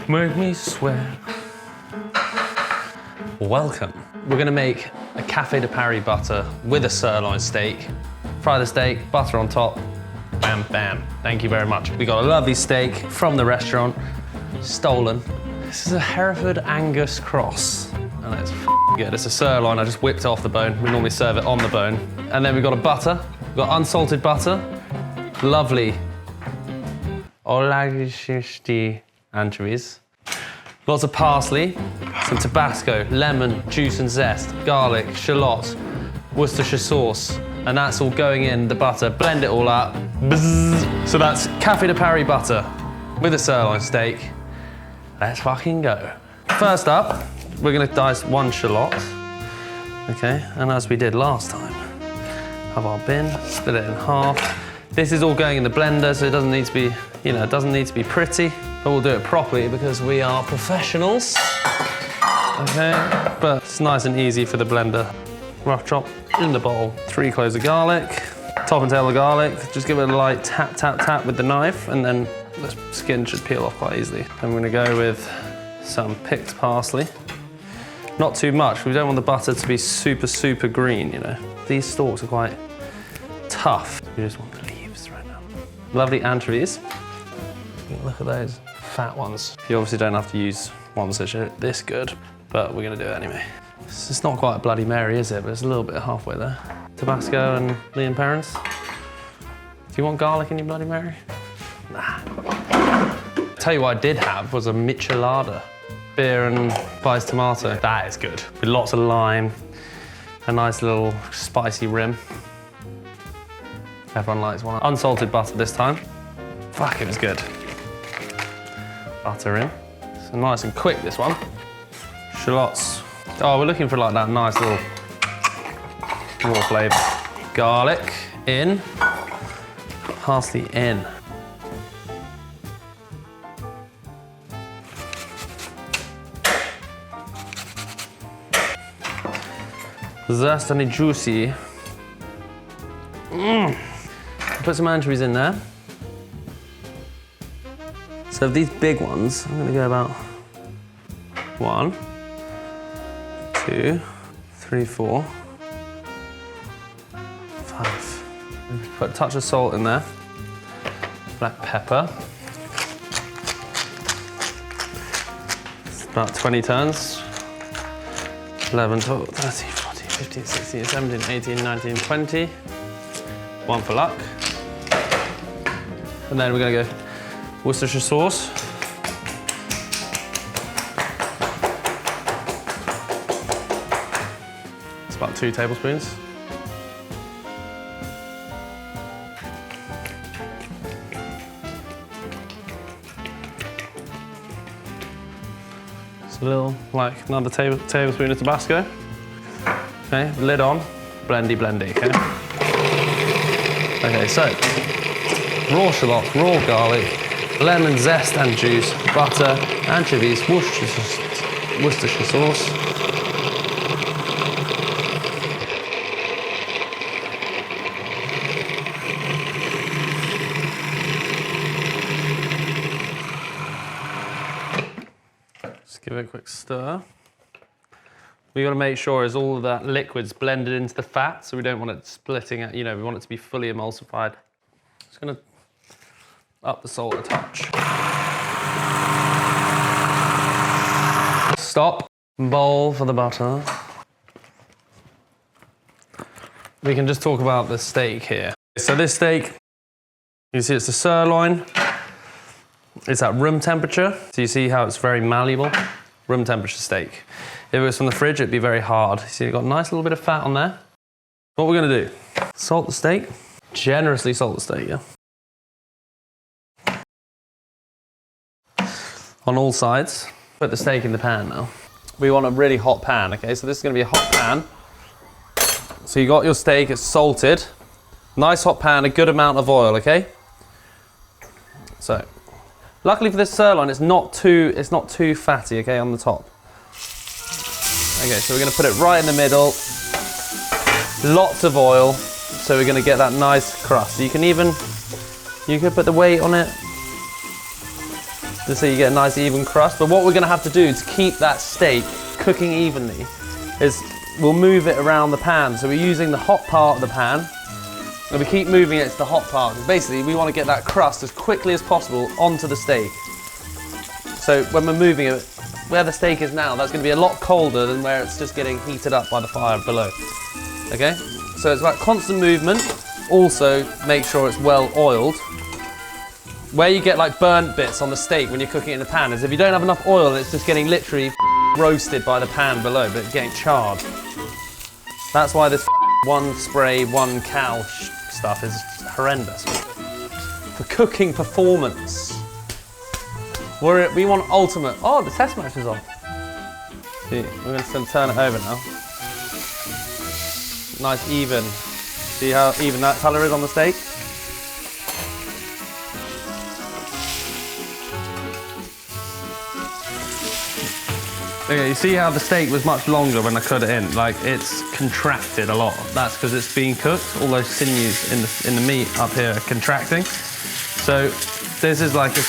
Make me sweat. Welcome. We're gonna make a Café de Paris butter with a sirloin steak. Fry the steak, butter on top, bam, bam. Thank you very much. We got a lovely steak from the restaurant, stolen. This is a Hereford Angus cross, and it's good. It's a sirloin, I just whipped it off the bone. We normally serve it on the bone. And then we've got a butter, we've got unsalted butter, lovely anchovies. Lots of parsley, some Tabasco, lemon, juice and zest, garlic, shallot, Worcestershire sauce, and that's all going in the butter. Blend it all up. Bzzz. So that's Café de Paris butter with a sirloin steak. Let's fucking go. First up, we're gonna dice one shallot, okay? And as we did last time, have our bin, split it in half. This is all going in the blender, so it doesn't need to be, you know, it doesn't need to be pretty, but we'll do it properly because we are professionals, okay? But it's nice and easy for the blender. Rough chop in the bowl. 3 cloves of garlic, top and tail of garlic. Just give it a light tap, tap, tap with the knife, and then the skin should peel off quite easily. I'm gonna go with some picked parsley. Not too much, we don't want the butter to be super, super green, you know. These stalks are quite tough. You just want the leaves right now. Lovely anchovies. Look at those fat ones. You obviously don't have to use ones that are this good, but we're gonna do it anyway. It's not quite a Bloody Mary, is it? But it's a little bit halfway there. Tabasco and Leon Parents. Do you want garlic in your Bloody Mary? Nah. Tell you what I did have was a michelada. Beer and spiced tomato. That is good. With lots of lime, a nice little spicy rim. Everyone likes one. Unsalted butter this time. Fuck, it was good. Butter in. So nice and quick, this one. Shallots. Oh, we're looking for like that nice little raw flavour. Garlic in. Parsley in. Zest and juicy. Put some anchovies in there. So these big ones, I'm gonna go about 1, 2, 3, 4, 5. Put a touch of salt in there. Black pepper. It's about 20 turns. 11, 12, 13, 14, 15, 16, 17, 18, 19, 20. 1 for luck. And then we're gonna go Worcestershire sauce. It's about 2 tablespoons. It's a little, like another tablespoon of Tabasco. Okay, lid on, blendy, blendy, okay? Okay, so raw shallot, raw garlic, lemon zest and juice, butter, anchovies, Worcestershire sauce. Just give it a quick stir. We got to make sure as all of that liquid's blended into the fat, so we don't want it splitting it, you know, we want it to be fully emulsified. Just gonna up the salt a touch. Stop. Bowl for the butter. We can just talk about the steak here. So this steak, you see it's a sirloin. It's at room temperature. So you see how it's very malleable? Room temperature steak. If it was from the fridge, it'd be very hard. You see, it's got a nice little bit of fat on there. What we're gonna do, salt the steak. Generously salt the steak, yeah? On all sides. Put the steak in the pan now. We want a really hot pan, okay? So this is gonna be a hot pan. So you got your steak, it's salted. Nice hot pan, a good amount of oil, okay? So, luckily for this sirloin, it's not too fatty, okay, on the top. Okay, so we're gonna put it right in the middle. Lots of oil, so we're gonna get that nice crust. You can put the weight on it. just so you get a nice even crust. But what we're gonna have to do to keep that steak cooking evenly is we'll move it around the pan. So we're using the hot part of the pan, and we keep moving it to the hot part. Basically, we want to get that crust as quickly as possible onto the steak. So when we're moving it, where the steak is now, that's going to be a lot colder than where it's just getting heated up by the fire below. Okay? So it's about constant movement. Also, make sure it's well oiled. Where you get like burnt bits on the steak when you're cooking it in the pan is if you don't have enough oil, it's just getting literally roasted by the pan below, but it's getting charred. That's why this one spray, one cow stuff is horrendous. For cooking performance, we want ultimate. Oh, the test match is on. See, we're going to turn it over now. Nice even. See how even that colour is on the steak? Okay, you see how the steak was much longer when I cut it in? Like, it's contracted a lot. That's because it's being cooked. All those sinews in the meat up here are contracting. So this is like a...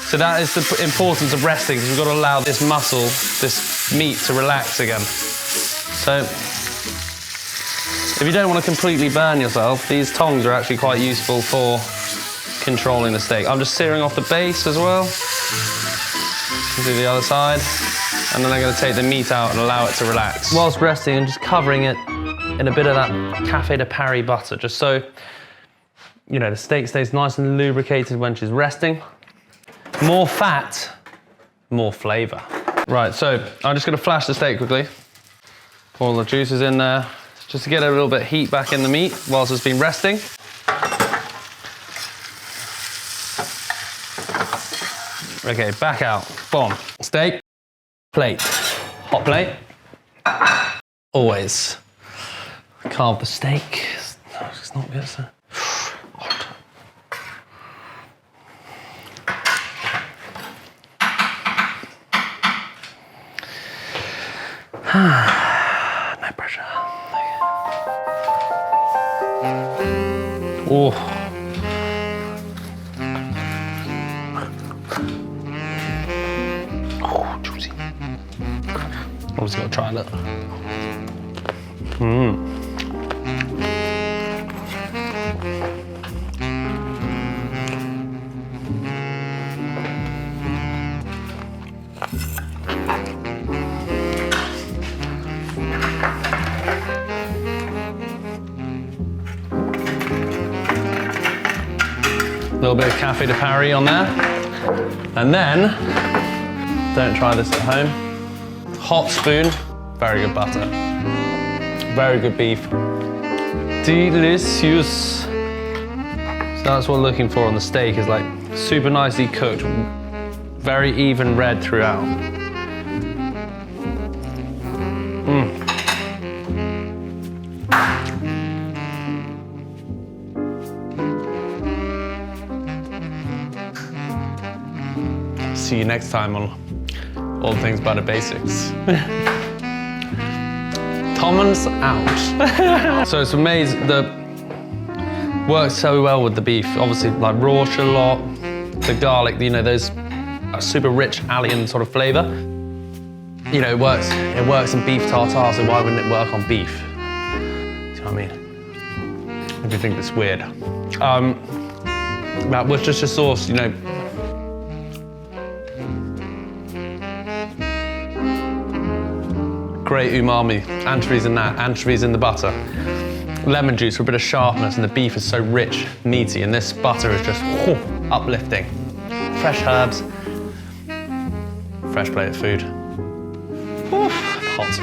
So that is the importance of resting, because we've got to allow this muscle, this meat to relax again. So if you don't want to completely burn yourself, these tongs are actually quite useful for controlling the steak. I'm just searing off the base as well. Do the other side, and then I'm going to take the meat out and allow it to relax. Whilst resting, I'm just covering it in a bit of that Café de Paris butter, just so, you know, the steak stays nice and lubricated when she's resting. More fat, more flavour. Right, so I'm just going to flash the steak quickly. Pour all the juices in there, just to get a little bit of heat back in the meat whilst it's been resting. Okay, back out, boom. Steak, plate, hot plate. Always carve the steak. No, it's not good, so. Hot. No pressure. Oh. Obviously got to try that. A little bit of Café de Paris on there. And then, don't try this at home. Hot spoon, very good butter. Very good beef. Delicious. So that's what we're looking for on the steak, is like super nicely cooked, very even red throughout. See you next time on All Things Butter Basics. Tommen's out. So it's amazing that works so well with the beef. Obviously, like raw shallot, the garlic, you know, those super rich allium sort of flavor. You know, it works in beef tartare, so why wouldn't it work on beef? Do you know what I mean? If you think it's weird. About Worcestershire sauce, you know, great umami, anchovies in that, anchovies in the butter. Lemon juice for a bit of sharpness, and the beef is so rich, meaty, and this butter is just uplifting. Fresh herbs, fresh plate of food. Hot.